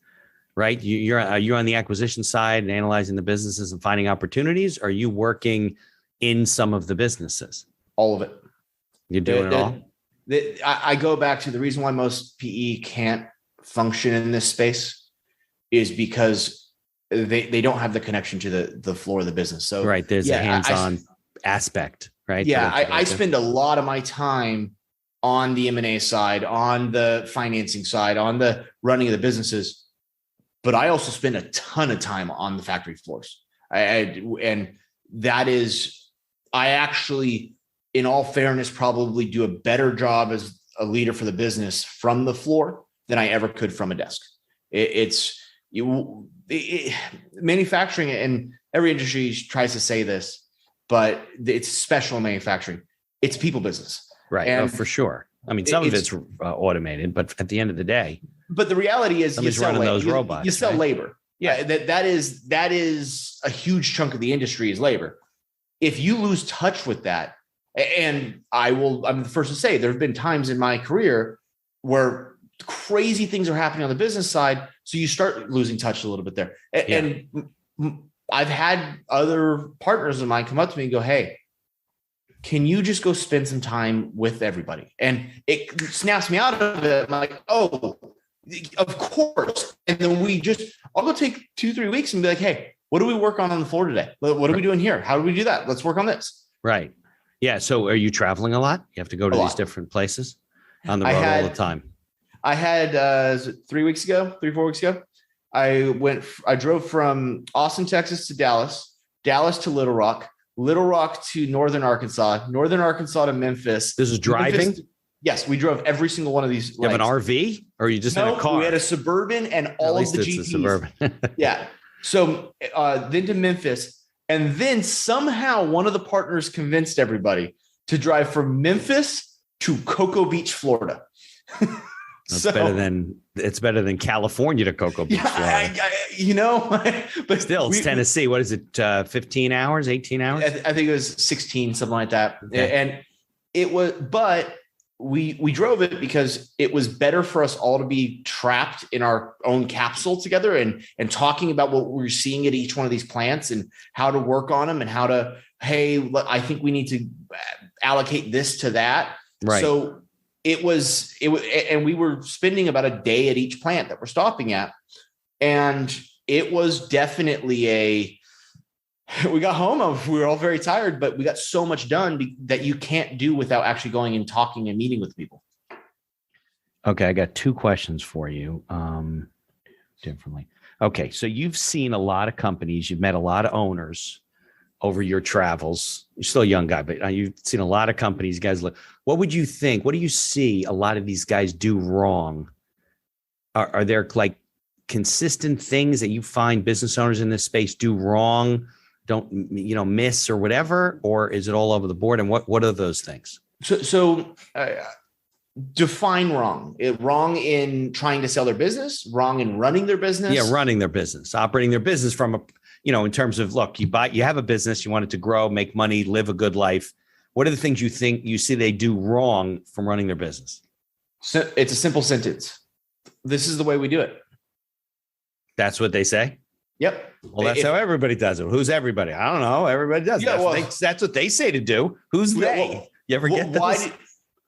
right? You're on the acquisition side and analyzing the businesses and finding opportunities. Or are you working in some of the businesses? All of it. You're doing it all? I go back to the reason why most PE can't function in this space is because they don't have the connection to the floor of the business. So right, there's a hands-on aspect, right? Yeah, I spend a lot of my time on the M&A side, on the financing side, on the running of the businesses, but I also spend a ton of time on the factory floors. And that is, I actually, in all fairness, probably do a better job as a leader for the business from the floor than I ever could from a desk. Manufacturing, and every industry tries to say this, but it's special in manufacturing. It's people business. Right. And for sure. I mean, some of it's automated, but at the end of the day. But the reality is, you sell those robots. You sell labor. Yeah. That is a huge chunk of the industry is labor. If you lose touch with that, and I'm the first to say, there have been times in my career where crazy things are happening on the business side. So you start losing touch a little bit there. And I've had other partners of mine come up to me and go, hey, can you just go spend some time with everybody? And it snaps me out of it. I'm like, oh, of course. And then I'll go take 2-3 weeks and be like, hey, what do we work on the floor today? What are we doing here? How do we do that? Let's work on this. Right. Yeah. So are you traveling a lot? You have to go to these different places on the road all the time. I had 3 weeks ago, 3-4 weeks ago, I drove from Austin, Texas to Dallas to Little Rock to Northern Arkansas to Memphis. This is driving? Yes, we drove every single one of these. You have an RV, or are you just in a car? We had a Suburban and all of the GTs. A Suburban. Yeah. So then to Memphis, and then somehow one of the partners convinced everybody to drive from Memphis to Cocoa Beach, Florida. It's better than California to Cocoa Beach, Florida. But still, it's Tennessee. What is it? 15 hours, 18 hours? I think it was 16, something like that. Okay. And it was, but we drove it because it was better for us all to be trapped in our own capsule together and talking about what we're seeing at each one of these plants and how to work on them and how to, hey, I think we need to allocate this to that. Right. So it was, and we were spending about a day at each plant that we're stopping at. And it was definitely we got home, we were all very tired, but we got so much done that you can't do without actually going and talking and meeting with people. Okay. I got 2 questions for you. Differently. Okay. So you've seen a lot of companies, you've met a lot of owners over your travels. You're still a young guy, but you've seen a lot of companies. Guys, what would you think? What do you see a lot of these guys do wrong? Are there like consistent things that you find business owners in this space do wrong, don't miss or whatever, or is it all over the board? And what are those things? So define wrong. Wrong in trying to sell their business, wrong in running their business. Yeah, running their business, operating their business from in terms of, look, you have a business, you want it to grow, make money, live a good life. What are the things you see they do wrong from running their business? So it's a simple sentence. This is the way we do it. That's what they say. Yep. Well, that's how everybody does it. Who's everybody? I don't know. Everybody does. Yeah, That's what they say to do. Who's they? Well, you ever get this?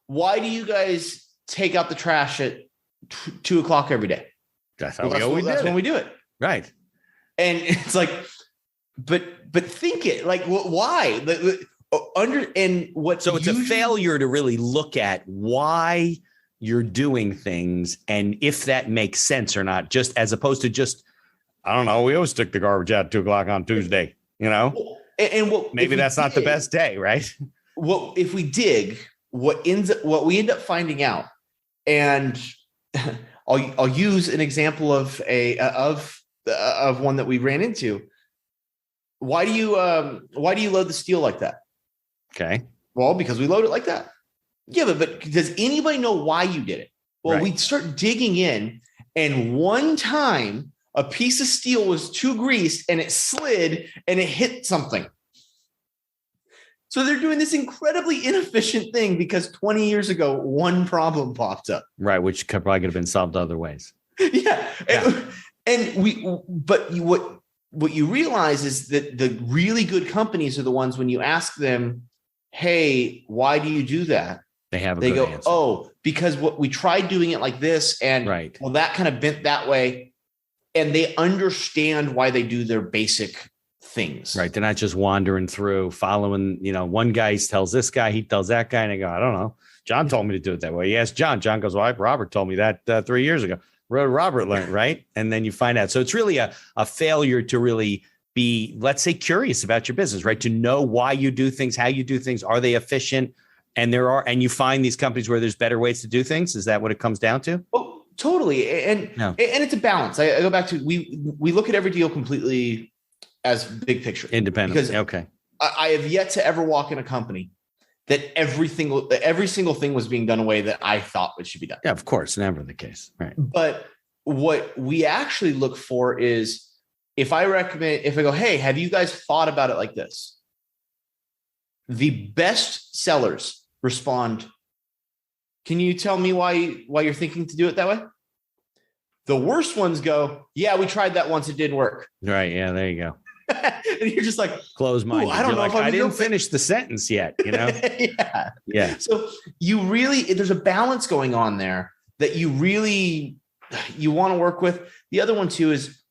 Why do you guys take out the trash at 2 o'clock every day? That's how that's when we do it. Right. And it's like, but think it like, why? So it's a failure to really look at why you're doing things and if that makes sense or not, just as opposed to just, I don't know, we always stick the garbage out at 2 o'clock on Tuesday, you know? Maybe that's not the best day, right? Well, if we dig, what we end up finding out, and I'll use an example of one that we ran into. Why do you load the steel like that? Okay. Well, because we load it like that. Yeah, but does anybody know why you did it? Well, we start digging in, and one time a piece of steel was too greased and it slid and it hit something. So they're doing this incredibly inefficient thing because 20 years ago, one problem popped up. Right, which probably could have been solved other ways. Yeah. What you realize is that the really good companies are the ones when you ask them, hey, why do you do that? They go, answer. Oh, because we tried doing it like this, and well, that kind of bent that way. And they understand why they do their basic things. Right. They're not just wandering through, following, one guy tells this guy, he tells that guy, and they go, I don't know. John told me to do it that way. He asked John. John goes, well, Robert told me that 3 years ago. Robert learned, right? And then you find out. So it's really a failure to really be, let's say, curious about your business, right? To know why you do things, how you do things. Are they efficient? And you find these companies where there's better ways to do things. Is that what it comes down to? Oh, totally. And it's a balance. I go back to, we look at every deal completely as big picture. Independent. Because okay. I have yet to ever walk in a company that every single thing was being done a way that I thought it should be done. Yeah, of course. Never the case. Right. But what we actually look for is if I go, hey, have you guys thought about it like this? The best sellers respond, can you tell me why you're thinking to do it that way? The worst ones go, yeah, we tried that once. It didn't work. Right. Yeah, there you go. And you're just like, close-minded. I don't know if I didn't finish the sentence yet, Yeah. Yeah. So there's a balance going on there that you want to work with. The other one too is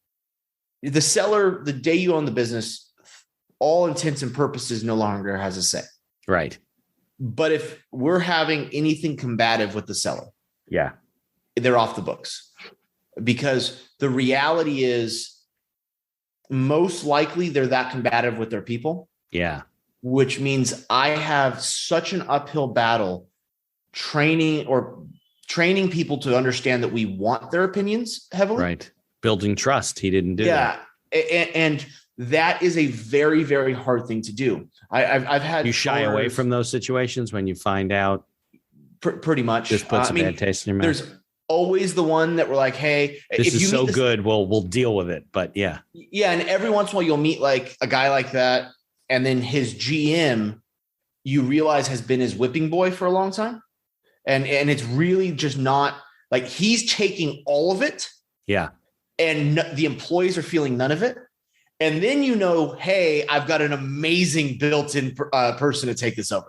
the seller, the day you own the business, all intents and purposes no longer has a say. Right. But if we're having anything combative with the seller, they're off the books, because the reality is most likely they're that combative with their people. Yeah. Which means I have such an uphill battle training training people to understand that we want their opinions heavily. Right. Building trust. He didn't do that. And that is a very, very hard thing to do. I've had you shy away from those situations when you find out. Pretty much. Just puts a bad taste in your mouth. There's always the one that we're like, hey, this is so good. We'll deal with it. But yeah. Yeah. And every once in a while you'll meet like a guy like that. And then his GM, you realize, has been his whipping boy for a long time. And it's really just not like he's taking all of it. Yeah. And the employees are feeling none of it. And then, hey, I've got an amazing built-in person to take this over.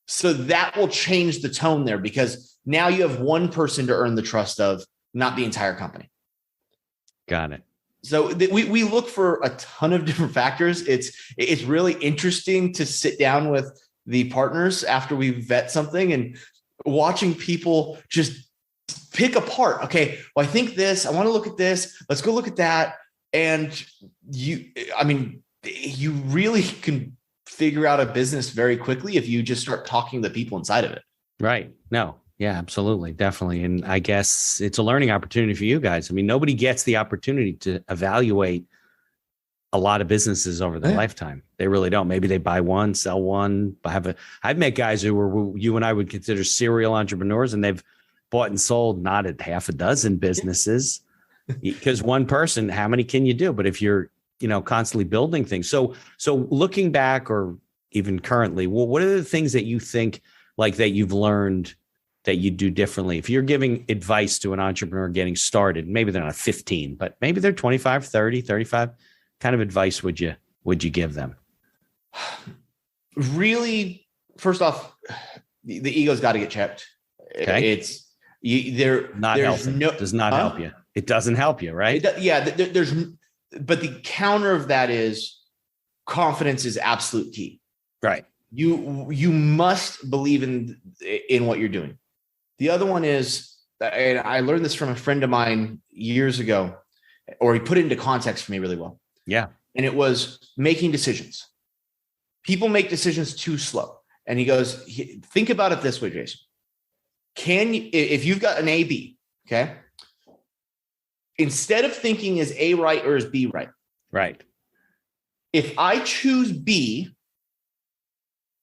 So that will change the tone there, because now you have one person to earn the trust of, not the entire company. Got it. So we look for a ton of different factors. It's really interesting to sit down with the partners after we vet something and watching people just pick apart. Okay, well, I think this, I want to look at this. Let's go look at that. And you really can figure out a business very quickly if you just start talking to the people inside of it. Right. No. Yeah, absolutely. Definitely. And I guess it's a learning opportunity for you guys. I mean, nobody gets the opportunity to evaluate a lot of businesses over their lifetime. They really don't. Maybe they buy one, sell one. I've met guys who you and I would consider serial entrepreneurs, and they've bought and sold not at half a dozen businesses. Because one person, how many can you do? But if you're, constantly building things. So looking back, or even currently, well, what are the things that you think like that you've learned that you do differently? If you're giving advice to an entrepreneur getting started, maybe they're not 15, but maybe they're 25, 30, 35, kind of advice would you give them? Really, first off, the ego's got to get checked. Okay. It's not healthy. Does not help you. It doesn't help you, right? But the counter of that is confidence is absolute key. Right. You must believe in what you're doing. The other one is, and I learned this from a friend of mine years ago, or he put it into context for me really well. Yeah. And it was making decisions. People make decisions too slow. And he goes, think about it this way, Jason. If you've got an A, B, okay, instead of thinking is A right or is B right? Right. If I choose B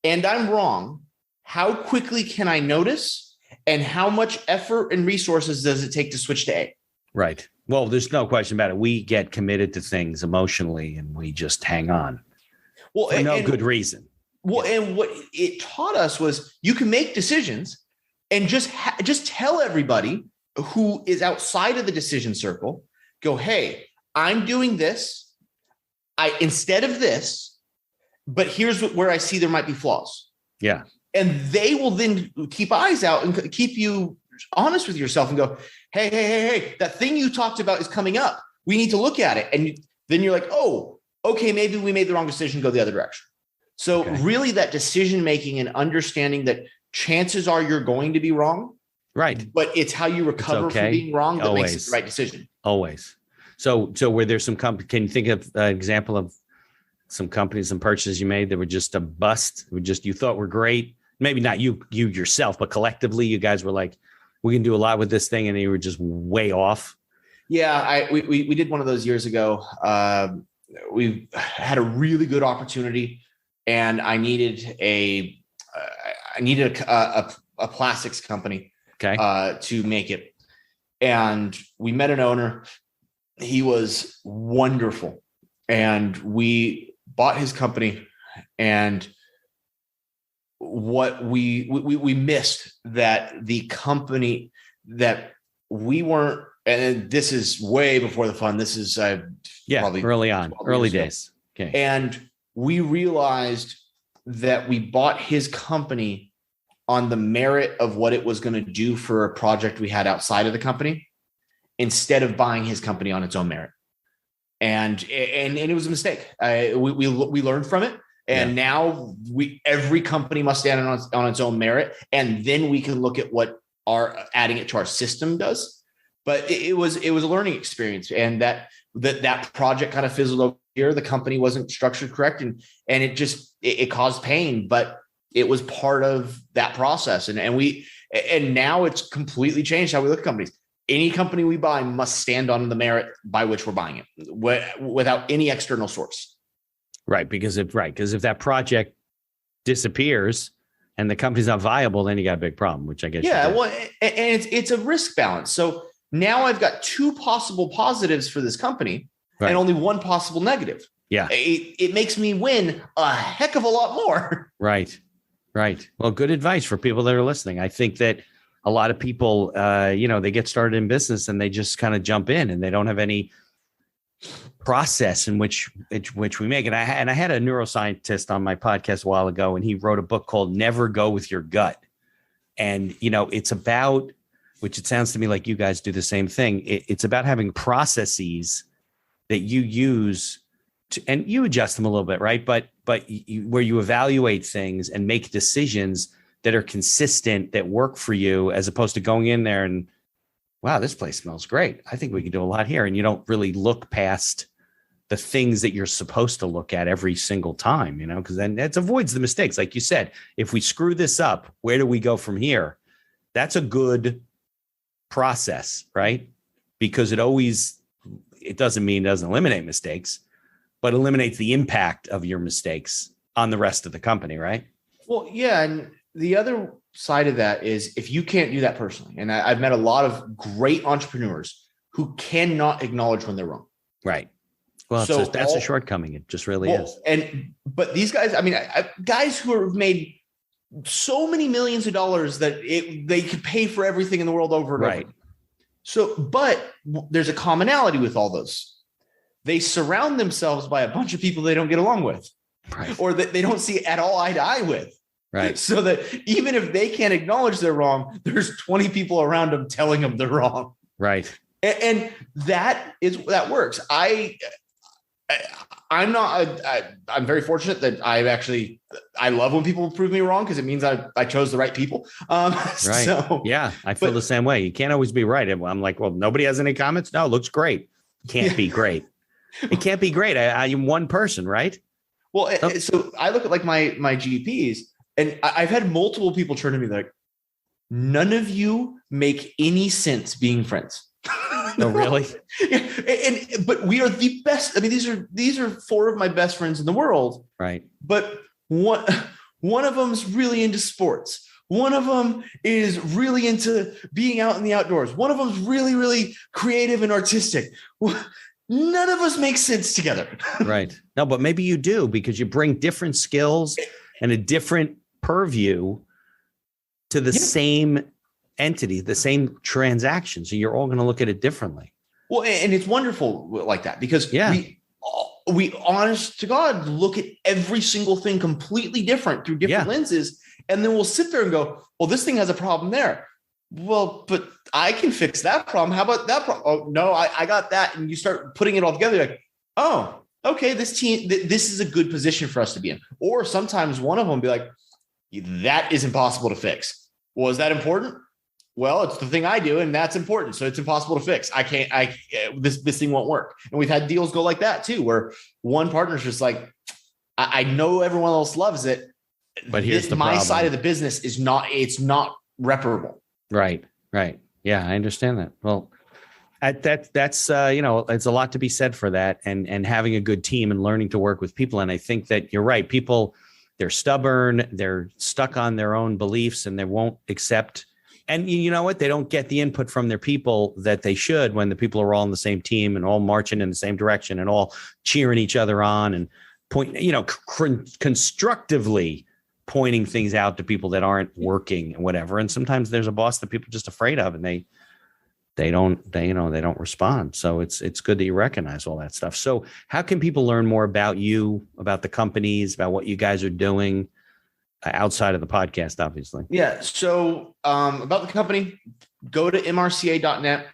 and I'm wrong, how quickly can I notice? And how much effort and resources does it take to switch to A? Right. Well, there's no question about it. We get committed to things emotionally and we just hang on. Well, for no good reason. Well, and what it taught us was you can make decisions and just tell everybody who is outside of the decision circle, go, hey, I'm doing this. Instead of this, but here's where I see there might be flaws. Yeah. And they will then keep eyes out and keep you honest with yourself and go, hey, that thing you talked about is coming up. We need to look at it. And then you're like, oh, okay, maybe we made the wrong decision, go the other direction. So really that decision-making and understanding that chances are you're going to be wrong. Right. But it's how you recover from being wrong that makes it the right decision. Always. So were there some can you think of an example of some companies and purchases you made that were just a bust? You thought were great? Maybe not you yourself, but collectively you guys were like, we can do a lot with this thing, and you were just way off. Yeah, we did one of those years ago. We had a really good opportunity, and I needed a plastics company to make it. And we met an owner. He was wonderful, and we bought his company. And what we missed that the company that we weren't, and this is way before the fund. This is probably early days. Okay. And we realized that we bought his company on the merit of what it was going to do for a project we had outside of the company, instead of buying his company on its own merit. And it was a mistake. We learned from it. And now every company must stand on its own merit. And then we can look at what adding it to our system does. But it was a learning experience. And that project kind of fizzled over here. The company wasn't structured correct. And it caused pain, but it was part of that process. And now it's completely changed how we look at companies. Any company we buy must stand on the merit by which we're buying it without any external source. Right. Because if that project disappears and the company's not viable, then you got a big problem, which I guess. Yeah. Well, and it's a risk balance. So now I've got two possible positives for this company and only one possible negative. Yeah. It makes me win a heck of a lot more. Right. Right. Well, good advice for people that are listening. I think that a lot of people, they get started in business and they just kind of jump in and they don't have any process in which we make it. And I had a neuroscientist on my podcast a while ago, and he wrote a book called Never Go With Your Gut. And, it's about, which it sounds to me like you guys do the same thing. It's about having processes that you use and you adjust them a little bit, right? But where you evaluate things and make decisions that are consistent, that work for you, as opposed to going in there and, wow, this place smells great. I think we can do a lot here. And you don't really look past the things that you're supposed to look at every single time, because then it avoids the mistakes. Like you said, if we screw this up, where do we go from here? That's a good process, right? Because it doesn't mean it doesn't eliminate mistakes, but eliminates the impact of your mistakes on the rest of the company, right? Well, yeah. And the other side of that is if you can't do that personally, and I've met a lot of great entrepreneurs who cannot acknowledge when they're wrong. Right. Well, so that's a shortcoming. It just really is. But these guys, guys who have made so many millions of dollars that they could pay for everything in the world over and over. So, but there's a commonality with all those. They surround themselves by a bunch of people they don't get along with, or that they don't see at all eye to eye with. Right. So that even if they can't acknowledge they're wrong, there's 20 people around them telling them they're wrong. Right. And that works. I'm very fortunate that I love when people prove me wrong, because it means I chose the right people. Right. So, yeah, I feel the same way. You can't always be right. I'm like, well, nobody has any comments. No, it looks great. Can't be great. It can't be great. I'm one person, right? Well, so I look at like my GPs, and I've had multiple people turn to me like, none of you make any sense being friends. No, really? Yeah. But we are the best. I mean, these are 4 of my best friends in the world. Right. But one of them's really into sports. One of them is really into being out in the outdoors. One of them's really, really creative and artistic. None of us make sense together. Right. No, but maybe you do, because you bring different skills and a different purview to the same entity, the same transaction. So you're all going to look at it differently. Well, and it's wonderful like that, because we honest to God look at every single thing completely different through different lenses. And then we'll sit there and go, well, this thing has a problem there. Well, but I can fix that problem. How about that problem? Oh, no, I got that. And you start putting it all together. Like, oh, okay, this is a good position for us to be in. Or sometimes one of them will be like, that is impossible to fix. Well, is that important? Well, it's the thing I do, and that's important. So it's impossible to fix. This thing won't work. And we've had deals go like that too, where one partner's just like, I know everyone else loves it, but here's my side of the business is not reparable. Right. Right. Yeah, I understand that. Well, that's it's a lot to be said for that, and having a good team and learning to work with people. And I think that you're right. People, they're stubborn, they're stuck on their own beliefs, and they won't accept. And you know what? They don't get the input from their people that they should, when the people are all on the same team and all marching in the same direction and all cheering each other on and constructively pointing things out to people that aren't working and whatever. And sometimes there's a boss that people are just afraid of, and they don't respond. So it's good that you recognize all that stuff. So how can people learn more about you, about the companies, about what you guys are doing outside of the podcast, obviously? Yeah. So about the company, go to mrca.net.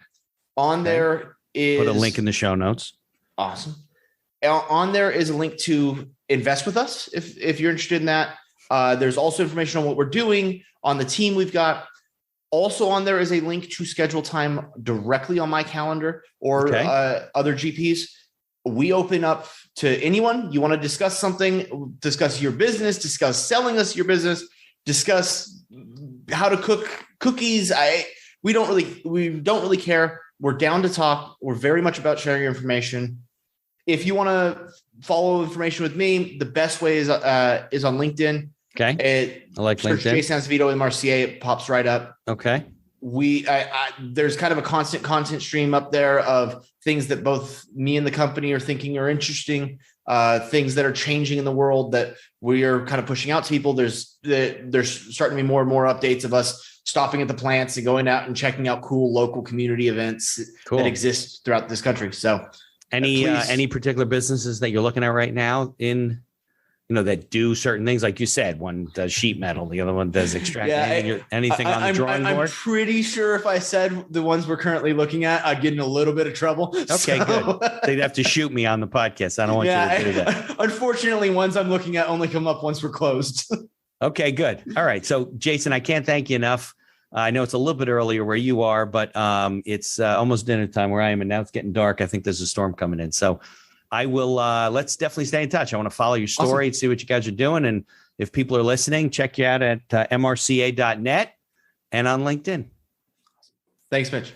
On there is... Put a link in the show notes. Awesome. On there is a link to invest with us if you're interested in that. There's also information on what we're doing, on the team we've got. Also on there is a link to schedule time directly on my calendar or other GPs. We open up to anyone. You want to discuss something, discuss your business, discuss selling us your business, discuss how to cook cookies. We don't really care. We're down to talk. We're very much about sharing your information. If you want to follow information with me, the best way is on LinkedIn. Okay. I like LinkedIn. Jason Azevedo, MRCA, it pops right up. Okay. There's kind of a constant content stream up there of things that both me and the company are thinking are interesting, things that are changing in the world that we are kind of pushing out to people. There's starting to be more and more updates of us stopping at the plants and going out and checking out cool local community events that exist throughout this country. So any particular businesses that you're looking at right now that do certain things, like you said, one does sheet metal, the other one does extract anything on the drawing board? I'm pretty sure if I said the ones we're currently looking at, I'd get in a little bit of trouble. Okay, good. They'd have to shoot me on the podcast. I don't want you to do that. Unfortunately, ones I'm looking at only come up once we're closed. Okay, good. All right. So, Jason, I can't thank you enough. I know it's a little bit earlier where you are, but it's almost dinner time where I am, and now it's getting dark. I think there's a storm coming in. So I will, let's definitely stay in touch. I want to follow your story and see what you guys are doing. And if people are listening, check you out at mrca.net and on LinkedIn. Thanks, Mitch.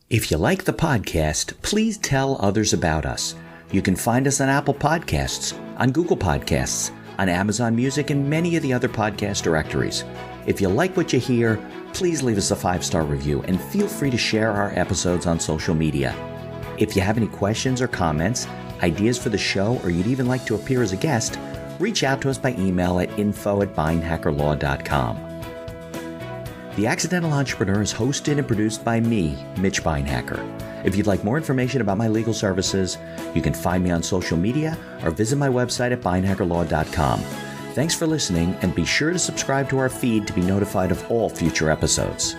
If you like the podcast, please tell others about us. You can find us on Apple Podcasts, on Google Podcasts, on Amazon Music, and many of the other podcast directories. If you like what you hear, please leave us a 5-star review and feel free to share our episodes on social media. If you have any questions or comments, ideas for the show, or you'd even like to appear as a guest, reach out to us by email at info@bindhackerlaw.com. The Accidental Entrepreneur is hosted and produced by me, Mitch Bindhacker. If you'd like more information about my legal services, you can find me on social media or visit my website at bindhackerlaw.com. Thanks for listening, and be sure to subscribe to our feed to be notified of all future episodes.